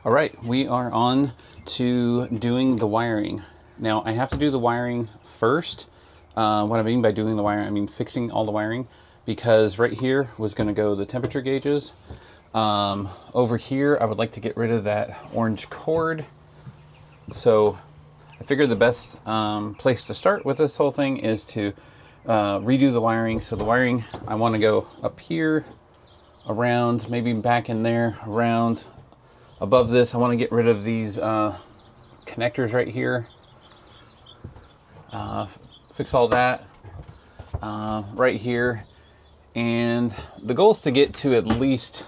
All right, we are on to doing the wiring. Now I have to do the wiring first. What I mean by doing the wiring, I mean fixing all the wiring, because right here was going to go the temperature gauges. Over here, I would like to get rid of that orange cord. So I figured the best place to start with this whole thing is to redo the wiring. So the wiring, I want to go up here, around, maybe back in there, around. Above this, I want to get rid of these connectors right here. Fix all that right here. And the goal is to get to at least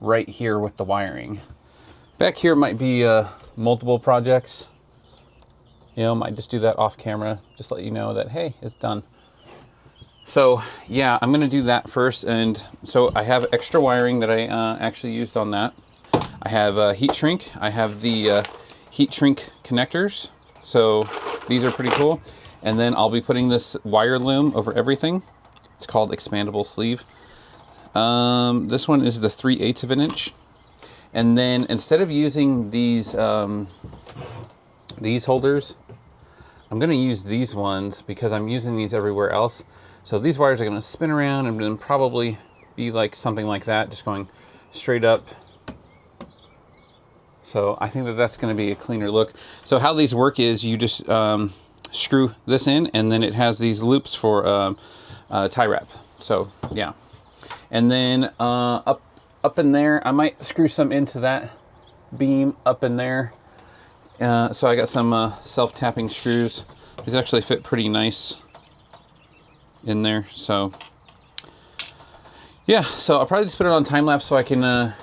right here with the wiring. Back here might be multiple projects. You know, might just do that off camera. Just let you know that, hey, it's done. So yeah, I'm going to do that first. And so I have extra wiring that I actually used on that. I have heat shrink. I have the heat shrink connectors. So these are pretty cool. And then I'll be putting this wire loom over everything. It's called expandable sleeve. This one is the 3/8 of an inch. And then instead of using these holders, I'm going to use these ones because I'm using these everywhere else. So these wires are going to spin around and then probably be like something like that, just going straight up. So I think that that's going to be a cleaner look. So how these work is you just screw this in, and then it has these loops for tie wrap. So yeah, and then up in there, I might screw some into that beam up in there. So I got some self-tapping screws. These actually fit pretty nice in there. So yeah, so I'll probably just put it on time lapse so I can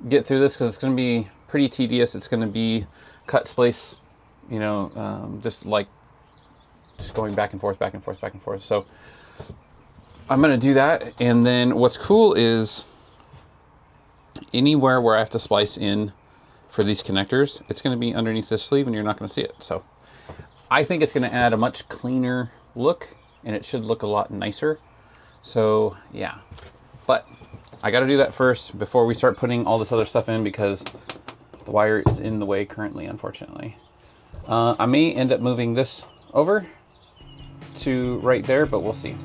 get through this, because it's going to be pretty tedious. It's going to be cut, splice, you know, just going back and forth, back and forth, back and forth. So I'm going to do that. And then what's cool is anywhere where I have to splice in for these connectors, it's going to be underneath this sleeve and you're not going to see it. So I think it's going to add a much cleaner look, and it should look a lot nicer. So yeah, but I got to do that first before we start putting all this other stuff in, because the wire is in the way currently, unfortunately. I may end up moving this over to right there, but we'll see.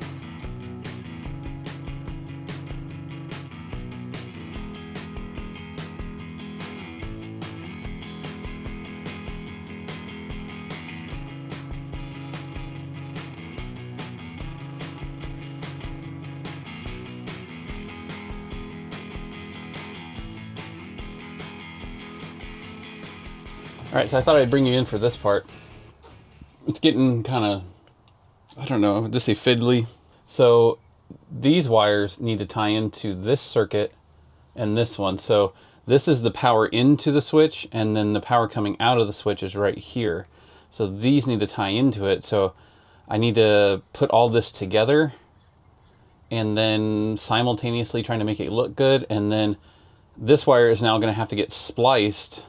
All right, so I thought I'd bring you in for this part. It's getting kind of, I don't know, just say fiddly. So these wires need to tie into this circuit and this one. So this is the power into the switch, and then the power coming out of the switch is right here. So these need to tie into it. So I need to put all this together and then simultaneously trying to make it look good. And then this wire is now going to have to get spliced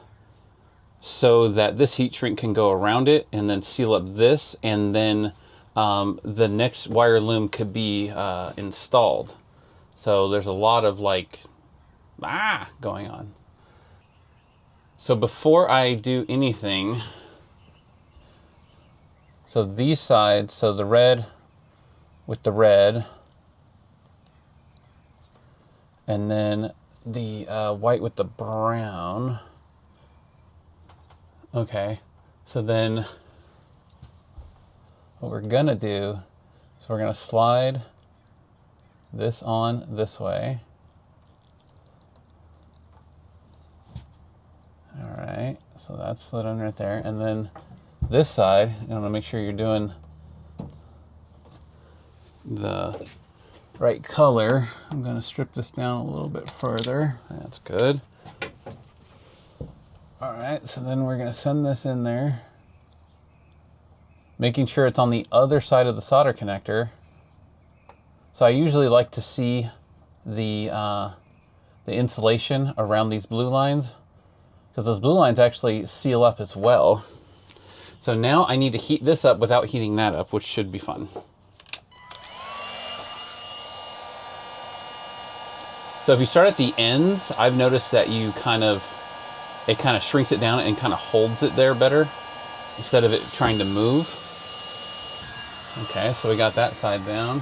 so that this heat shrink can go around it and then seal up this, and then the next wire loom could be installed. So there's a lot of going on. So before I do anything, so these sides, so the red with the red, and then the white with the brown. Okay, so then what we're gonna do is we're gonna slide this on this way. All right, so that's slid on right there. And then this side, you wanna make sure you're doing the right color. I'm gonna strip this down a little bit further. That's good. All right, so then we're gonna send this in there, making sure it's on the other side of the solder connector. So I usually like to see the insulation around these blue lines, because those blue lines actually seal up as well. So now I need to heat this up without heating that up, which should be fun. So if you start at the ends, I've noticed that you kind of it kind of shrinks it down and kind of holds it there better instead of it trying to move. Okay, so we got that side down.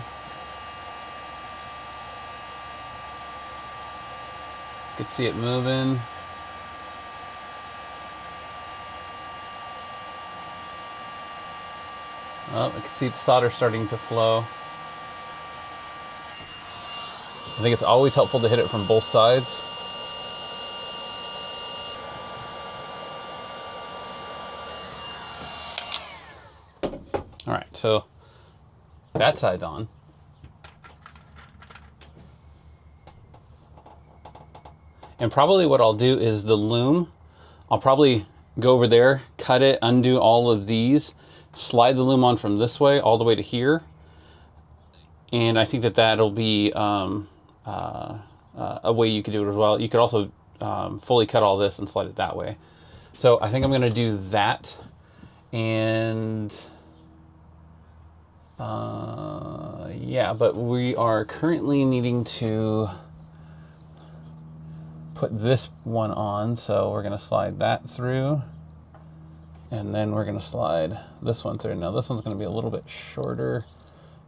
You can see it moving. Oh, I can see the solder starting to flow. I think it's always helpful to hit it from both sides. All right, so that side's on. And probably what I'll do is the loom, I'll probably go over there, cut it, undo all of these, slide the loom on from this way all the way to here. And I think that that'll be a way you could do it as well. You could also fully cut all this and slide it that way. So I think I'm gonna do that. And yeah, but we are currently needing to put this one on, so we're gonna slide that through, and then we're gonna slide this one through. Now this one's gonna be a little bit shorter,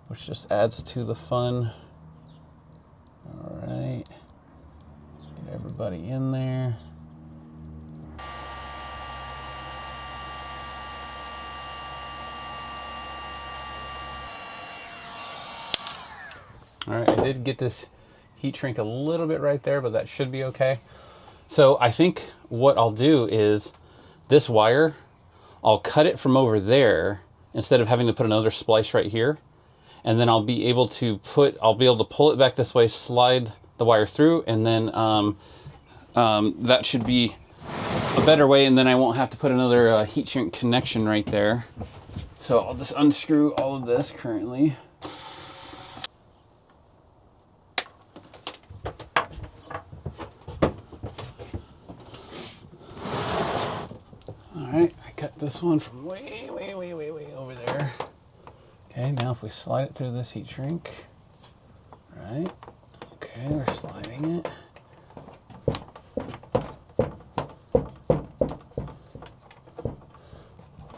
which just adds to the fun. All right, get everybody in there. All right, I did get this heat shrink a little bit right there, but that should be okay. So I think what I'll do is this wire, I'll cut it from over there instead of having to put another splice right here. And then I'll be able to pull it back this way, slide the wire through, and then that should be a better way, and then I won't have to put another heat shrink connection right there. So I'll just unscrew all of this currently. All right, I cut this one from way over there. Okay, now if we slide it through this heat shrink, right? Okay, we're sliding it.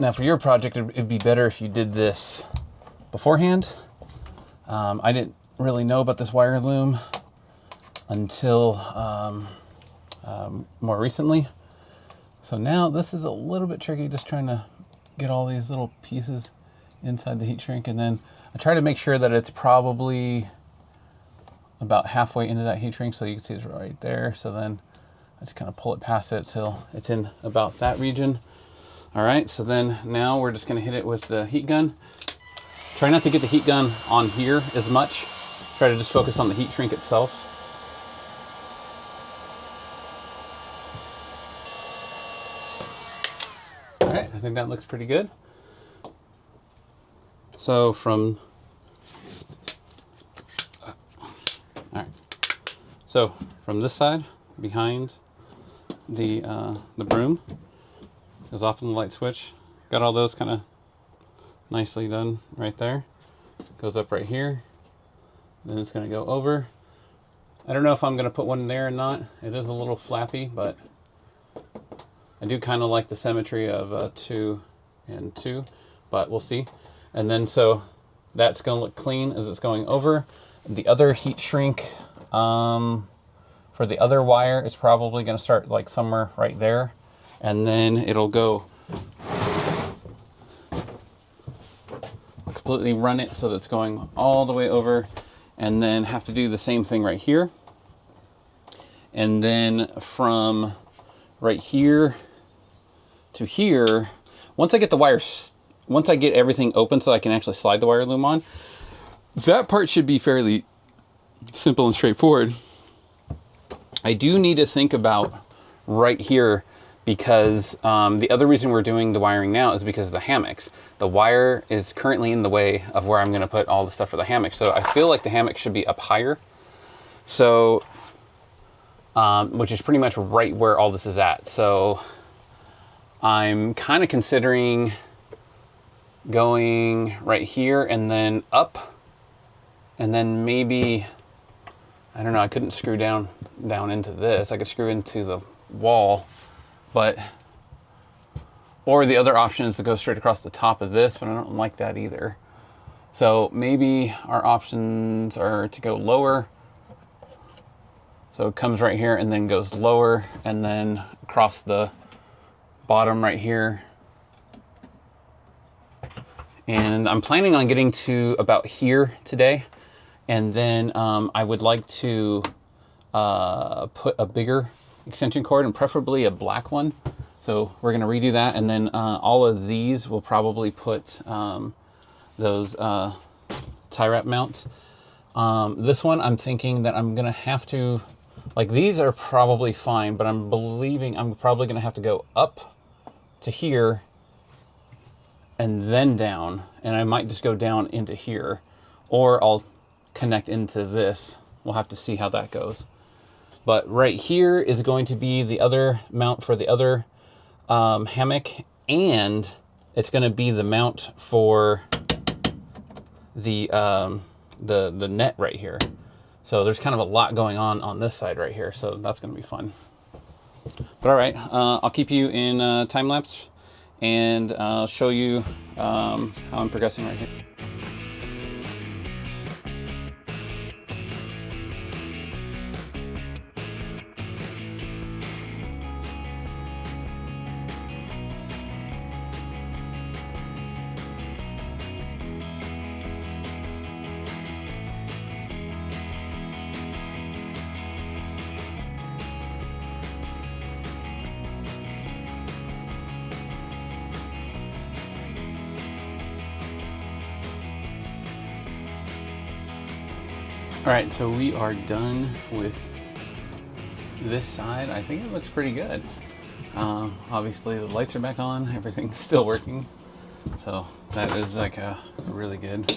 Now for your project, it'd be better if you did this beforehand. I didn't really know about this wire loom until more recently. So now this is a little bit tricky, just trying to get all these little pieces inside the heat shrink, and then I try to make sure that it's probably about halfway into that heat shrink, so you can see it's right there. So then I just kind of pull it past it till it's in about that region. All right, so then now we're just gonna hit it with the heat gun. Try not to get the heat gun on here as much. Try to just focus on the heat shrink itself. All right, I think that looks pretty good. So from, so from this side, behind the broom, goes off on the light switch. Got all those kind of nicely done right there. Goes up right here. Then it's gonna go over. I don't know if I'm gonna put one there or not. It is a little flappy, but I do kind of like the symmetry of 2 and 2, but we'll see. And then so that's gonna look clean as it's going over. The other heat shrink for the other wire is probably gonna start like somewhere right there. And then it'll go completely run it so that's going all the way over, and then have to do the same thing right here. And then from right here to here, once I get the wires, once I get everything open so I can actually slide the wire loom on, that part should be fairly simple and straightforward. I do need to think about right here, because the other reason we're doing the wiring now is because of the hammocks. The wire is currently in the way of where I'm gonna put all the stuff for the hammock. So I feel like the hammock should be up higher. So, which is pretty much right where all this is at. So I'm kind of considering going right here and then up, and then maybe, I don't know, I couldn't screw down into this. I could screw into the wall but, or the other option is to go straight across the top of this, but I don't like that either. So maybe our options are to go lower. So it comes right here and then goes lower and then across the bottom right here. And I'm planning on getting to about here today. And then I would like to put a bigger extension cord and preferably a black one. So we're gonna redo that. And then all of these will probably put those tie wrap mounts. This one, I'm thinking that I'm gonna have to, like these are probably fine, but I'm believing I'm probably gonna have to go up to here and then down, and I might just go down into here, or I'll connect into this. We'll have to see how that goes. But right here is going to be the other mount for the other hammock, and it's going to be the mount for the net right here. So there's kind of a lot going on this side right here, so that's going to be fun. But all right, I'll keep you in time lapse, and I'll show you how I'm progressing right here. All right, so we are done with this side. I think it looks pretty good. Obviously the lights are back on, everything's still working. So that is like a really good.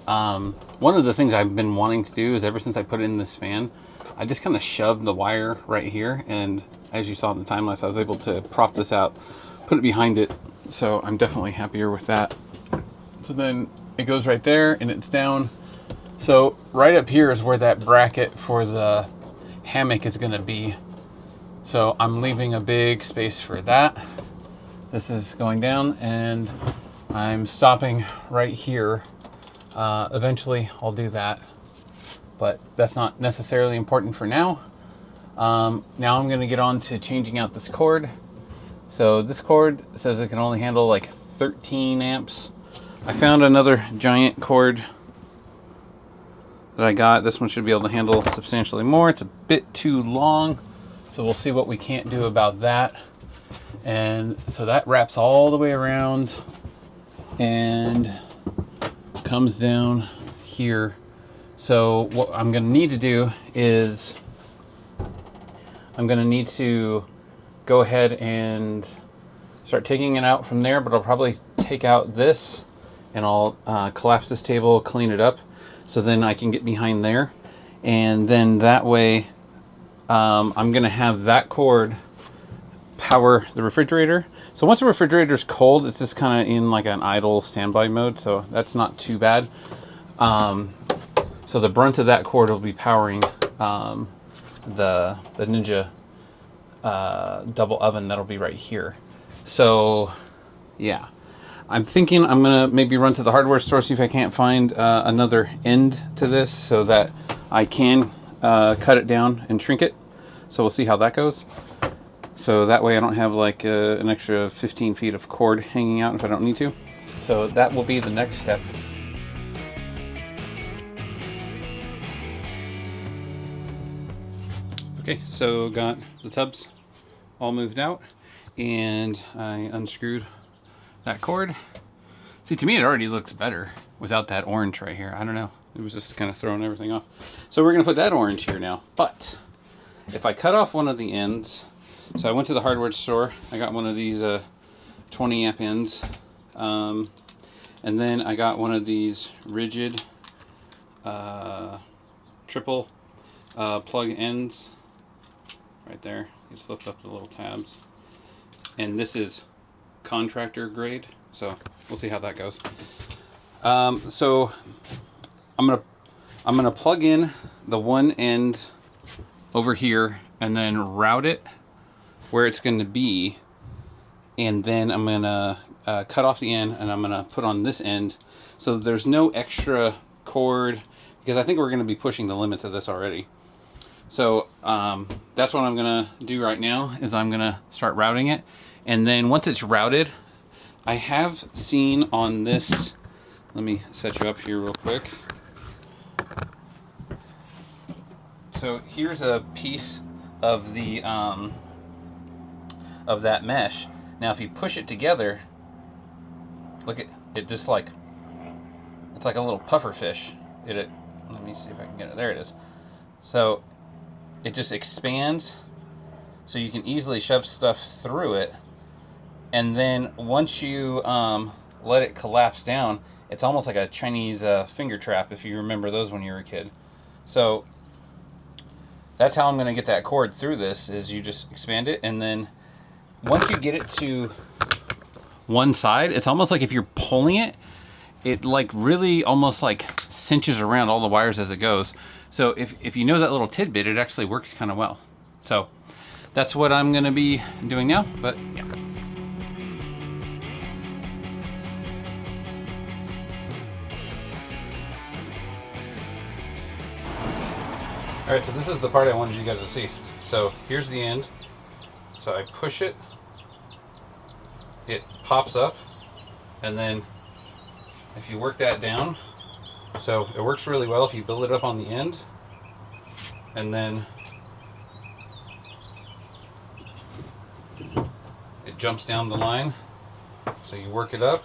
One of the things I've been wanting to do is ever since I put in this fan, I just kind of shoved the wire right here. And as you saw in the time lapse, I was able to prop this out, put it behind it. So I'm definitely happier with that. So then it goes right there and it's down. So right up here is where that bracket for the hammock is going to be. So I'm leaving a big space for that. This is going down and I'm stopping right here. Eventually I'll do that, but that's not necessarily important for now. Now I'm going to get on to changing out this cord. So this cord says it can only handle like 13 amps. I found another giant cord that I got. This one should be able to handle substantially more. It's a bit too long, so we'll see what we can't do about that. And so that wraps all the way around and comes down here. So what I'm going to need to do is I'm going to need to go ahead and start taking it out from there, but I'll probably take out this and I'll collapse this table, clean it up, so then I can get behind there. And then that way I'm going to have that cord power the refrigerator. So once the refrigerator is cold, it's just kind of in like an idle standby mode, so that's not too bad. So the brunt of that cord will be powering the Ninja double oven that'll be right here. So yeah, I'm thinking I'm gonna maybe run to the hardware store, see if I can't find another end to this so that I can cut it down and shrink it. So we'll see how that goes. So that way I don't have like an extra 15 feet of cord hanging out if I don't need to. So that will be the next step. Okay, so got the tubs all moved out and I unscrewed that cord. See, to me it already looks better without that orange right here. I don't know, it was just kind of throwing everything off. So we're gonna put that orange here now. But if I cut off one of the ends, so I went to the hardware store, I got one of these 20 amp ends, and then I got one of these rigid triple plug ends right there. You just lift up the little tabs, and this is contractor grade, so we'll see how that goes. So I'm gonna plug in the one end over here and then route it where it's going to be, and then I'm going to cut off the end, and I'm going to put on this end so there's no extra cord, because I think we're going to be pushing the limits of this already. So that's what I'm going to do right now, is I'm going to start routing it. And then once it's routed, I have seen on this, let me set you up here real quick. So here's a piece of the of that mesh. Now if you push it together, look at it, just like, it's like a little puffer fish. Let me see if I can get it. There it is. So it just expands, so you can easily shove stuff through it. And then once you let it collapse down, it's almost like a Chinese finger trap, if you remember those when you were a kid. So that's how I'm going to get that cord through this, is you just expand it, and then once you get it to one side, it's almost like if you're pulling it, it like really almost like cinches around all the wires as it goes. So if you know that little tidbit, it actually works kind of well. So that's what I'm going to be doing now, but yeah. All right, so this is the part I wanted you guys to see. So here's the end. So I push it, it pops up, and then if you work that down, so it works really well if you build it up on the end, and then it jumps down the line. So you work it up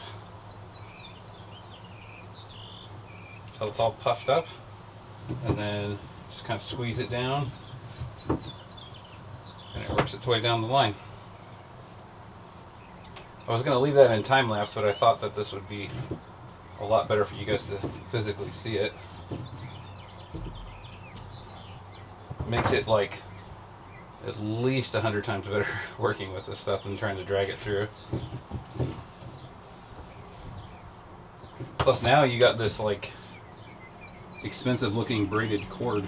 until it's all puffed up, and then just kind of squeeze it down, and it works its way down the line. I was going to leave that in time lapse, but I thought that this would be a lot better for you guys to physically see it. It makes it like at least 100 times better working with this stuff than trying to drag it through. Plus now you got this like expensive looking braided cord.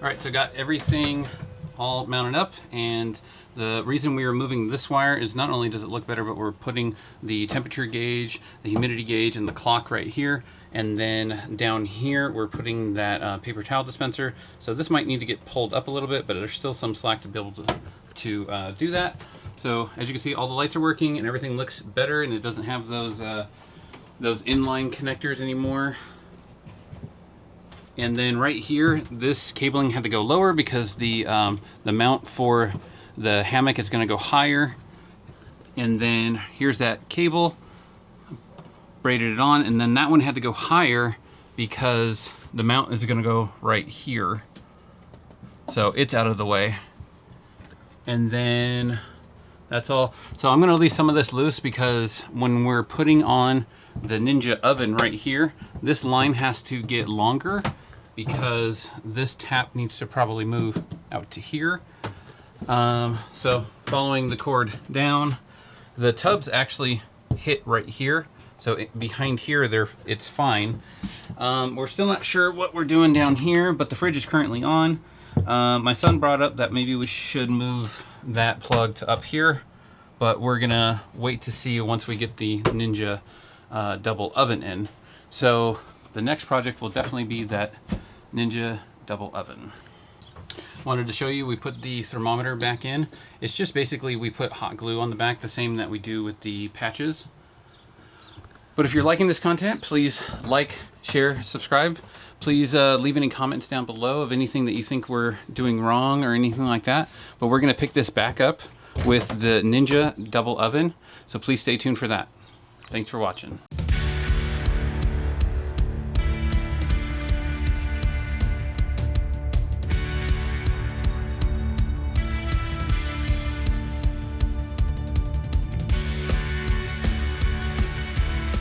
All right, so got everything all mounted up, and the reason we are moving this wire is not only does it look better, but we're putting the temperature gauge, the humidity gauge, and the clock right here, and then down here we're putting that paper towel dispenser. So this might need to get pulled up a little bit, but there's still some slack to be able to do that. So as you can see, all the lights are working and everything looks better, and it doesn't have those inline connectors anymore. And then right here, this cabling had to go lower because the mount for the hammock is going to go higher. And then here's that cable, braided it on, and then that one had to go higher because the mount is going to go right here. So it's out of the way. And then that's all. So I'm going to leave some of this loose because when we're putting on the Ninja oven right here, this line has to get longer because this tap needs to probably move out to here. So following the cord down, the tubs actually hit right here. So behind here, it's fine. We're still not sure what we're doing down here, but the fridge is currently on. My son brought up that maybe we should move that plug to up here, but we're gonna wait to see once we get the Ninja double oven in. So the next project will definitely be that Ninja double oven. Wanted to show you, we put the thermometer back in. It's just basically we put hot glue on the back, the same that we do with the patches. But if you're liking this content, please like, share, subscribe. Please leave any comments down below of anything that you think we're doing wrong or anything like that. But we're gonna pick this back up with the Ninja double oven. So please stay tuned for that. Thanks for watching.